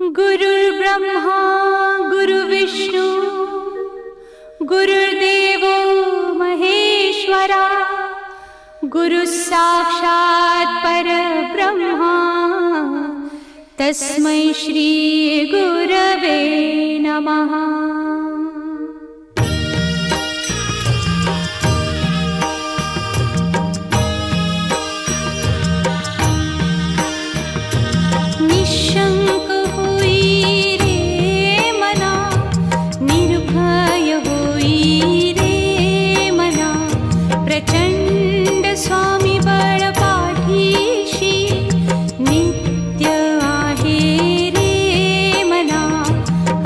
गुरुर्ब्रह्मा गुरुर्विष्णू गुरुर्देवो महेश्वरा गुरुः साक्षात् परब्रह्मा तस्मै श्री गुरवे नमः। निशंक होई रे मना, निर्भय होई रे मना, प्रचंड स्वामी बळ पाठीशी नित्य आहे रे मना।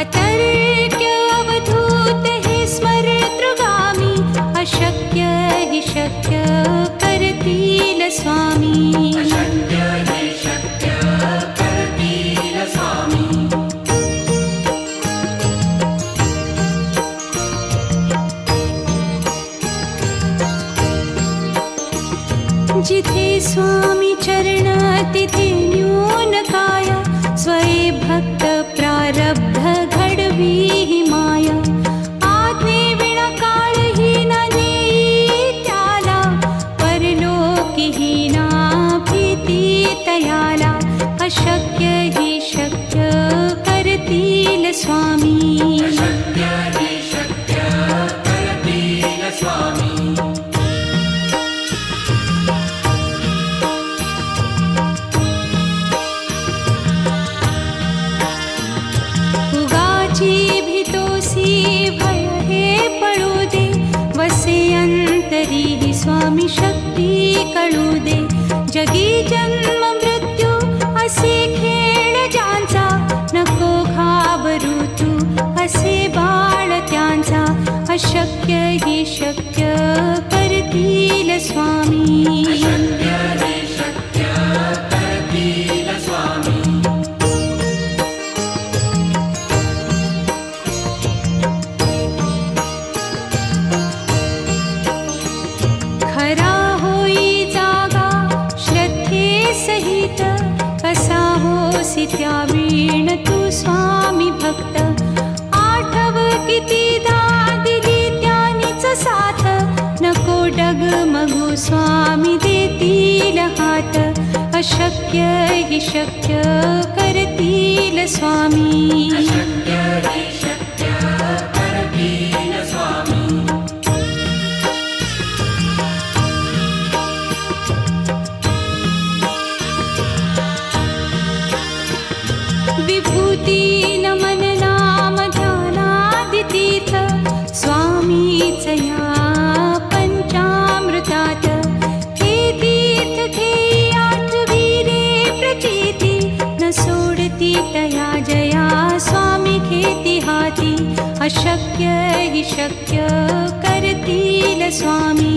अतर्क्य अवधूत हे स्मरतृगामी, अशक्य हि शक्य करतील स्वामी। जिथे स्वामी चरण तिथे न्यून काय, स्वये भक्त प्रारब्ध घडवी ही माया। आज्ञे विना काळही न नेई त्याला, परलोकी ही ना भीती तयाला। अशक्य ही शक्य करतील स्वामी। अंतरी ही स्वामी शक्ती कळू दे। जगी जन्म मृत्यू असे खेळ ज्यांचा, नको घाबरू तू असे बाळ त्यांचा। अशक्य ही शक्य करतील स्वामी। खरा होई जागा श्रद्धे सहित, कसा होसी त्या वीण तू स्वामी भक्त। आठव कितीदा दिली त्यानीच साथ, नको डगमगू स्वामी देतील हात। अशक्य हि शक्य करतील स्वामी। विभूती नमन नाम ध्यानादितीर्थ, स्वामीच या पंचामृतात। हे तीर्थ घेई आठवी रे प्रचिती, न सोडती तया जया स्वामी घेती हाती। अशक्य हि शक्य करतील स्वामी।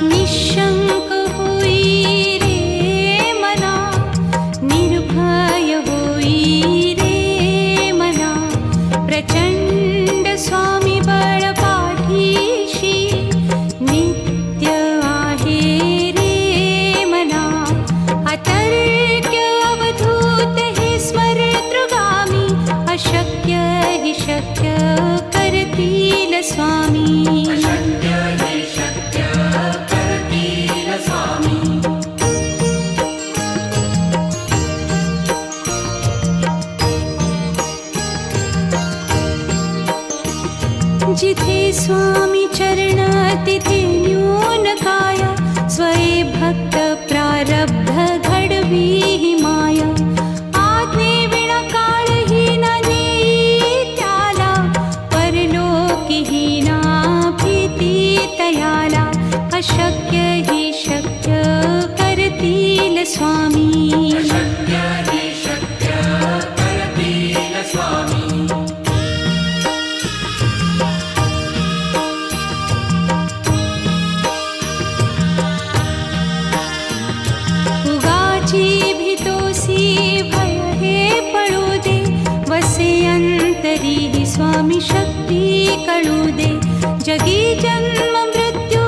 निशंक होई रे मना, निर्भय होई रे मना, प्रचंड स्वामी बळ पाठीशी नित्य आहे रे मना। अतर्क्य अवधूत हे स्मरतृगामी, अशक्य हि शक्य करतील स्वामी। जिथे स्वामी चरण तिथे न्यून काय, स्वये भक्त प्रारब्ध घडवी ही माया। आज्ञे विना काळही न नेई त्याला, परलोकी ही ना भीती तयाला। अशक्य ही शक्य करतील स्वामी। उगाची भीतोसी भय हे पळू दे, वसे अंत अंतरी स्वामी शक्ती कळू दे. जगी जन्म मृत्यू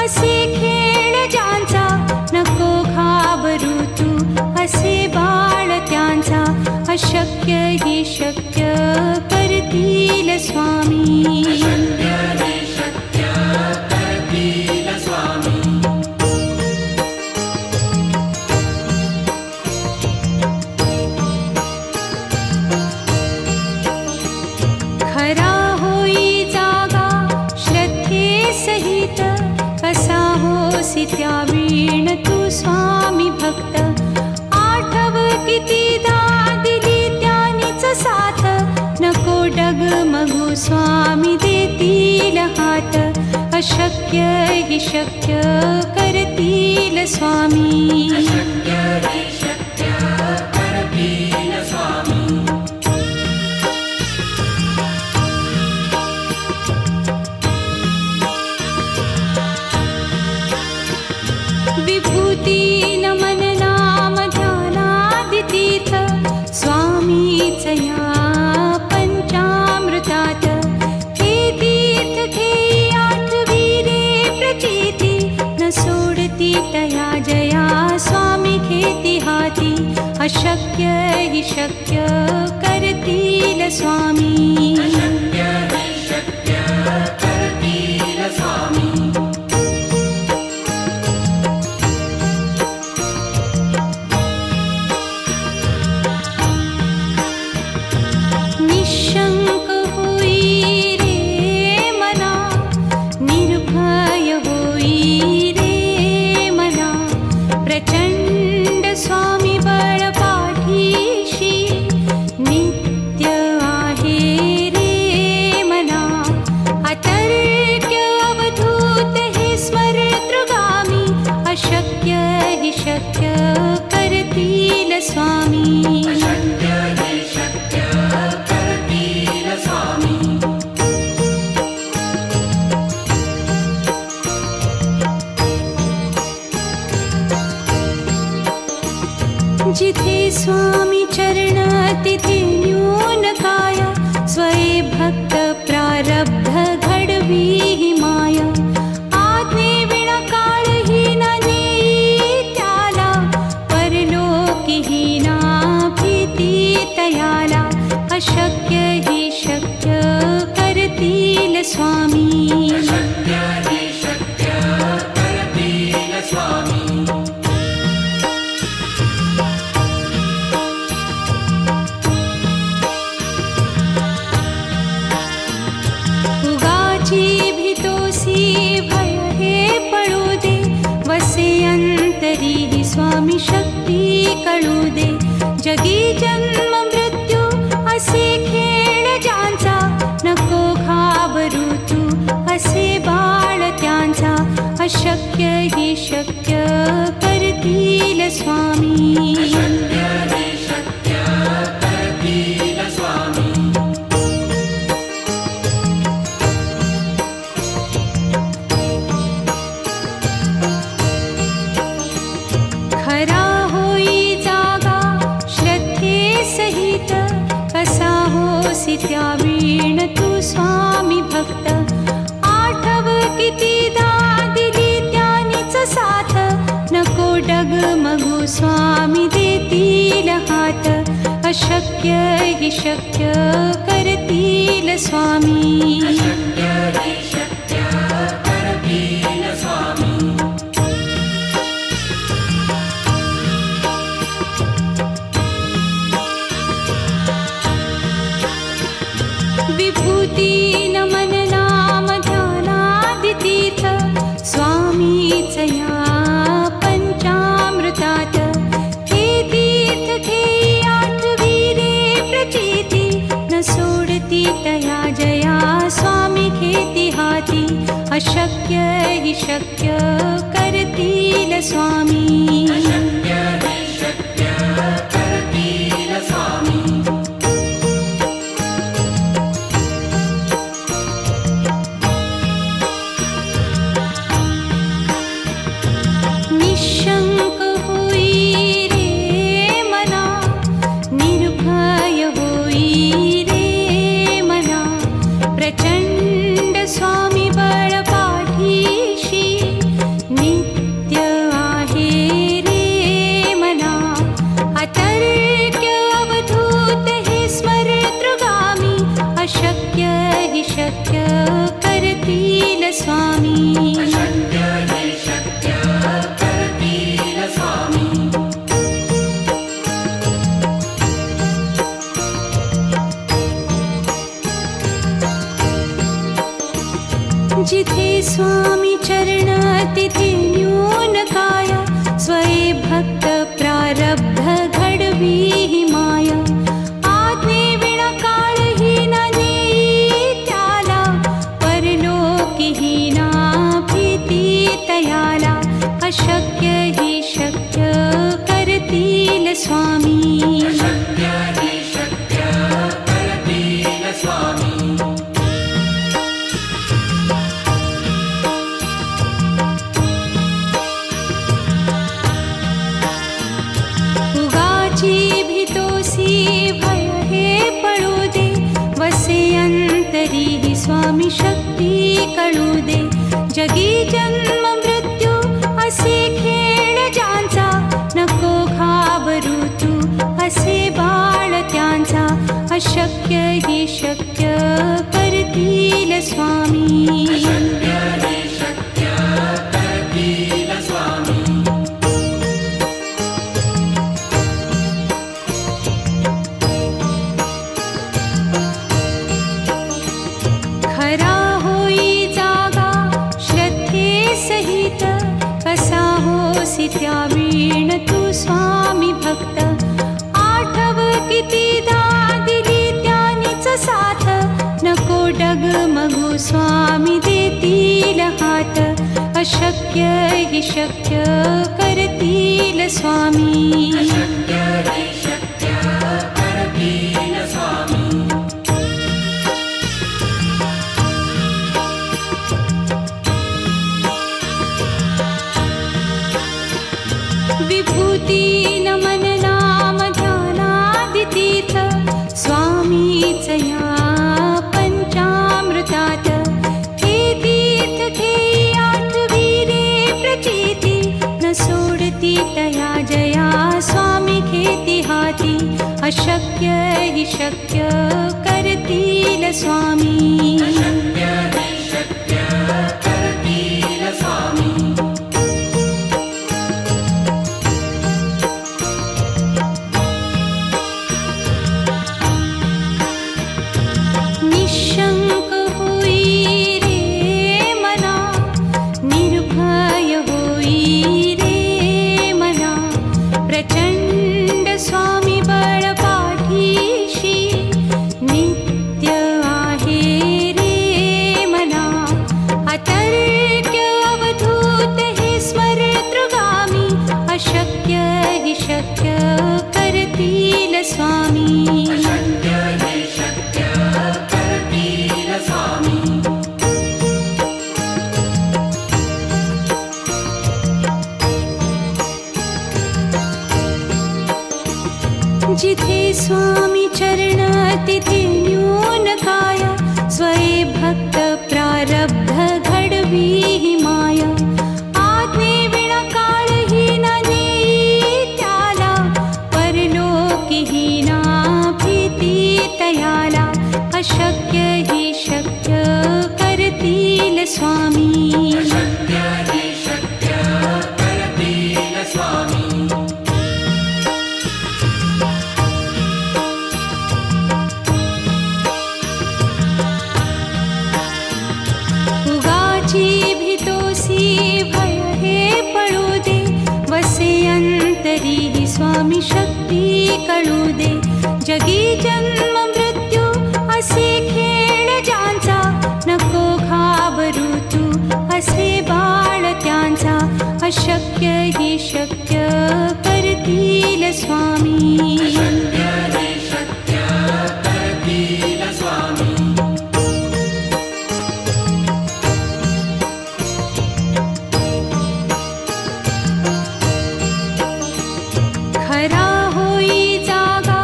असे खेळ ज्यांचा, नको घाबरू तू असे बाळ त्यांचा. अशक्य ही शक्य करतील स्वामी. खरा होई जागा श्रद्धे सहित, कसा होसी त्या वीण तू स्वामी भक्त. आठव कितीदा दिली त्यानीच साथ, नको डगमगू स्वामी देतील हात. अशक्य ही शक्य करतील स्वामी. विभूती नमन नाम ध्यानादितीर्थ, स्वामीच या पंचामृतात. हे तीर्थ घेई आठवी रे प्रचिती, न सोडती तया जया स्वामी घेती हाती. अशक्य ही शक्य करतील स्वामी. निशंक होई रे मना, निर्भय होई रे मना. प्रचंड स्वामी बळ पाठीशी, नित्य आहे रे मना. अतर्क्य अवधूत हे स्मरतृगामी, अशक्य हि शक्य करतील स्वामी. जिथे स्वामी चरण तिथे न्यून काया, स्वये भक्त प्रारब्ध घडवी ही माया. आज्ञे विना काळही न नेई त्याला, परलोकी ही ना भीती तयाला. अशक्य ही शक्य करतील स्वामी. भय हे पळू दे, वसे अंतरी स्वामी शक्ती कळू दे. जगी जन्म मृत्यू असे खेळ ज्यांचा, नको घाबरू तू असे बाळ त्यांचा. अशक्य ही शक्य करतील स्वामी. खरा होई जागा श्रद्धे सहित, कसा होसी त्या वीण तू स्वामी भक्त. आठव कितीदा दिली त्यानीच साथ, नको डगमगू स्वामी देतील हात. अशक्य हि शक्य करतील स्वामी. विभूती नमन नाम ध्यानादितीर्थ, स्वामीच या पंचामृतात. हे तीर्थ घेई आठवी रे प्रचिती, न सोडती तया जया स्वामी घेती हाती. अशक्य हि शक्य करतील स्वामी. निशंक होई रे मना, निर्भय होई रे शक्य करतील स्वामी. अशक्य हि शक्य करतील स्वामी. जिथे स्वामी चरण तिथे न्यून काय. स्वये भक्त प्रारब्ध घडवी ही माया. आज्ञे विना काळही न नेई त्याला. परलोकीही ना भीती तयाला. अशक्य हि शक्य करतील स्वामी. अशक्य हि शक्य करतील स्वामी. भीतोसी भय हे पळू दे. वसे अंतरी ही स्वामी शक्ती कळू दे. जगी जन्म मृत्यू असे खेळ ज्यांचा. नको घाबरू तू असे बाळ त्यांचा. अशक्य हि शक्य करतील स्वामी. अशक्य हि शक्य करतील स्वामी. खरा होई जागा श्रद्धे सहित. कसा होसी त्या वीण तू स्वामी भक्त. आठव कितीदा दिली त्यानीच साथ. नको डगमगू स्वामी देतील हात. अशक्य हि शक्य करतील स्वामी. अशक्य हि शक्य करतील स्वामी. विभूती नमन नाम ध्यानादितीर्थ. स्वामीच या पंचामृतात. हे तीर्थ घेई आठवी रे प्रचिती. न सोडती तया जया स्वामी घेती हाती. अशक्य हि शक्य करतील स्वामी. अशक्य हि शक्य करतील स्वामी. निशंक होई रे मना. निर्भय होई रे मना. प्रचंड स्वामी बळ पाठीशी. नित्य आहे रे मना. अतर्क्य अवधूत हे स्मरतृगामी. अशक्य हि शक्य करतील स्वामी. अशक्य हि शक्य करतील स्वामी. जिथे स्वामी चरण तिथे न्यून काय. स्वये भक्त प्रारब्ध घडवी ही माया. आज्ञे विना काळही न नेई त्याला. परलोकीही ना भीती तयाला. अशक्य हि शक्य करतील स्वामी. अशक्य हि शक्य करतील स्वामी. उगाची भीतोसी भय हे पळू दे. वसे अंतरी ही स्वामी शक्ती कळू दे. जगी जन्म मृत्यू असे खेळ ज्यांचा. नको घाबरू तू असे बाळ त्यांचा. अशक्य हि शक्य करतील स्वामी. अशक्य हि शक्य करतील स्वामी. खरा होई जागा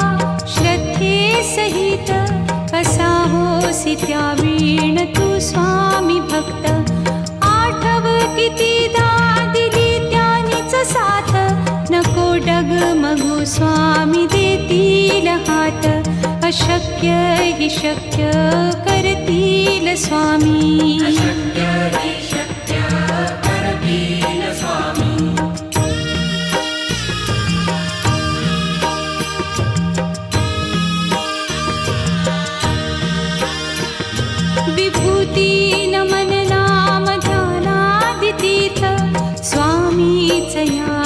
श्रद्धे सहित. कसा होसी त्या वीण तू स्वामी भक्त. आठव कितीदा दिली त्यानीच साथ. नको डगमगू स्वामी देतील हात. अशक्य हि शक्य करतील स्वामी. अशक्य हि शक्य करतील स्वामी. विभूती नमन नाम ध्यानादितीर्थ स्वामीच या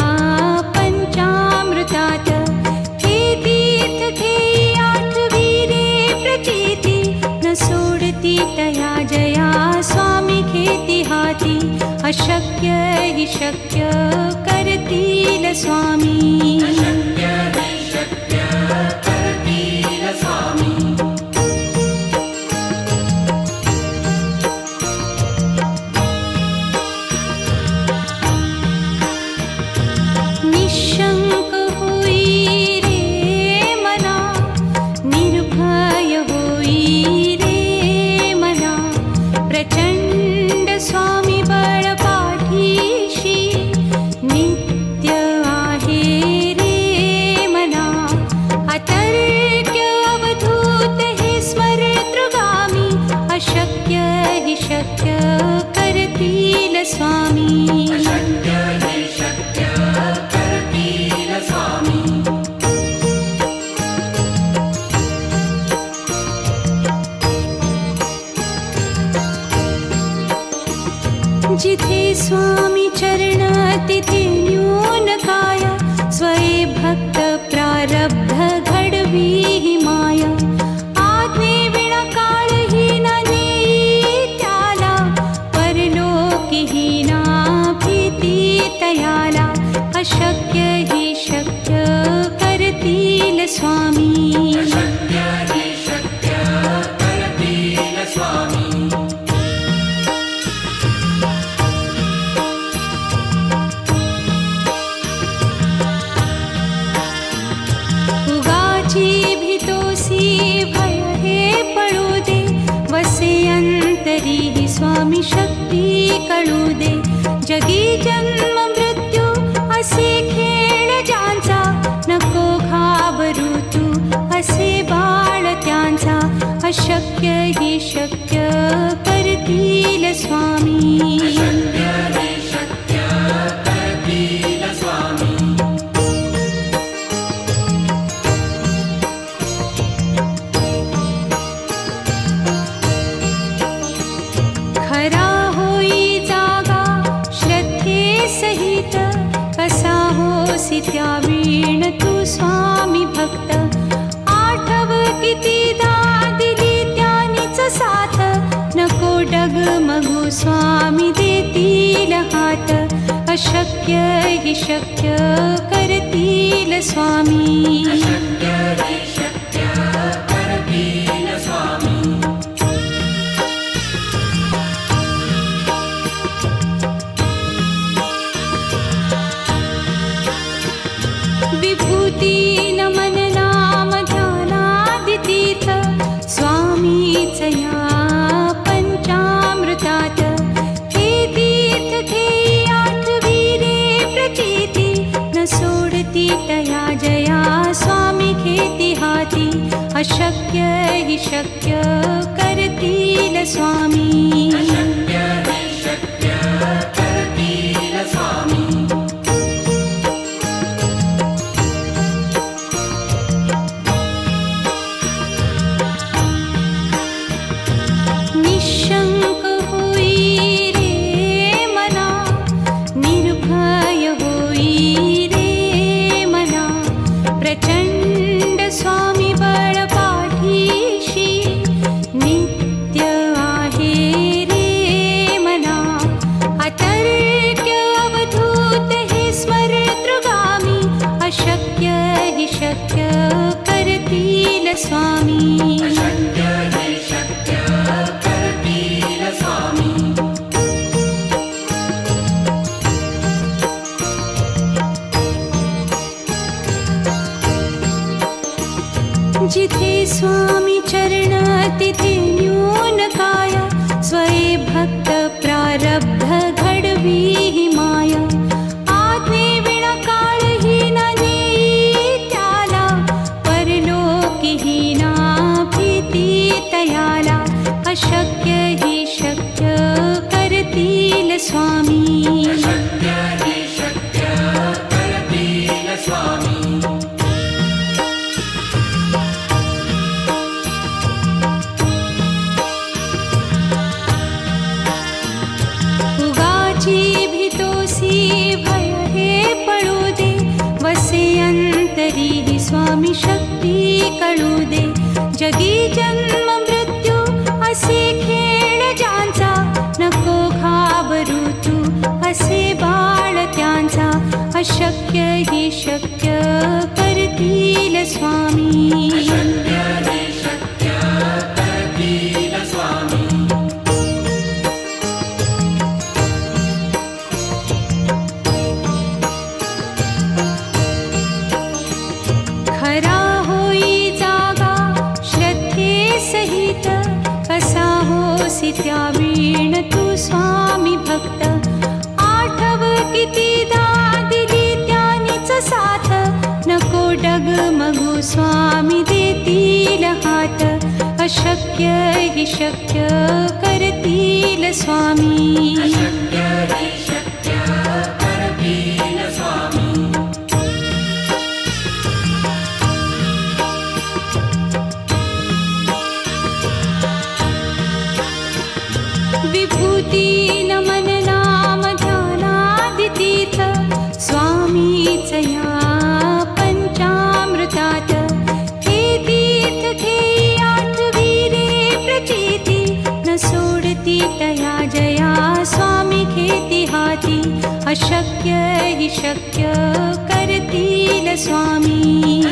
पंचामृतात. हे तीर्थ घेई आठविरे प्रचिती न सोडती तया जया स्वामी घेती हाती. अशक्य हि शक्य करतील स्वामी. अशक्य हि शक्य करतील स्वामी. निशंक होई रे मना, निर्भय होई रे मना. प्रचंड स्वामी बळ पाठीशी नित्य आहे रे मना. अतर्क्य अवधूत हे स्मरतृगामी. अशक्य हि शक्य करतील स्वामी. अशक्य हि शक्य करतील स्वामी. जिथे स्वामी चरण तिथे न्यून काय. स्वये भक्त प्रारब्ध घडवी ही माया. आज्ञे विना काळही न नेई त्याला. परलोकीही ना भीती तयाला. अशक्य हि शक्य करतील स्वामी. अशक्य हि शक्य करतील स्वामी. उगाची भीतोसी भय हे पळू दे. वसे अंतरी ही स्वामी शक्ती कळू दे. जगी जन्म मृत्यू असे खेळ ज्यांचा. नको घाबरू तू असे बाळ त्यांचा. अशक्य हि शक्य करतील स्वामी. अशक्य हि शक्य करतील स्वामी. खरा होई जागा श्रद्धे सहित. कसा होसी त्या वीण तू स्वामी भक्त. आठव कितीदा दिली त्यानीच साथ. नको डगमगू स्वामी देतील हात. अशक्य हि शक्य करतील स्वामी. अशक्य हि शक्य करतील स्वामी. विभूती नमन नाम ध्यानादितीर्थ स्वामीच या पंचामृतात. हे तीर्थ घेई आठविरे प्रचिती न सोडती तया जया स्वामी घेती हाती. अशक्य हि शक्य करतील स्वामी. अशक्य हि शक्य करतील स्वामी. निशंक होई रे मना, निर्भय होई रे मना. प्रचंड स्वामी बळ पाठीशी नित्य आहे रे मना. अतर्क्य अवधूत हे स्मरतृगामी. अशक्य हि शक्य करतील स्वामी. अशक्य हि शक्य करतील स्वामी. जिथे स्वामी चरण तिथे न्यून काय. स्वये भक्त प्रारब्ध घडवी ही माया. आज्ञे विना काळही न नेई त्याला. परलोकीही ना भीती तयाला. स्वामी शक्य हि शक्य करतील स्वामी उगाची भीतोसी भय हे पळू दे वसे अंतरी ही स्वामी शक्ती कळू दे जगी जन्म मृत्यू असे खेळ ज्यांचा नको घाबरू तू असे बाळ त्यांचा अशक्य ही शक्य करतील स्वामी शक्य हि शक्य करतील स्वामी खरा होई जागा श्रद्धे सहित कसा होसी त्या वीण तू स्वामी भक्त आठव कितीदा दिली त्यानीच साथ नको डगमगू स्वामी देतील हात अशक्य हि शक्य करतील स्वामी शक्य हि शक्य करतील स्वामी विभूती नमन नाम ध्यानादितीर्थ स्वामीच या पंचामृतात हे तीर्थ घेई आठवी रे प्रचिती न सोडती तया जया स्वामी घेती हाती अशक्य हि शक्य करतील स्वामी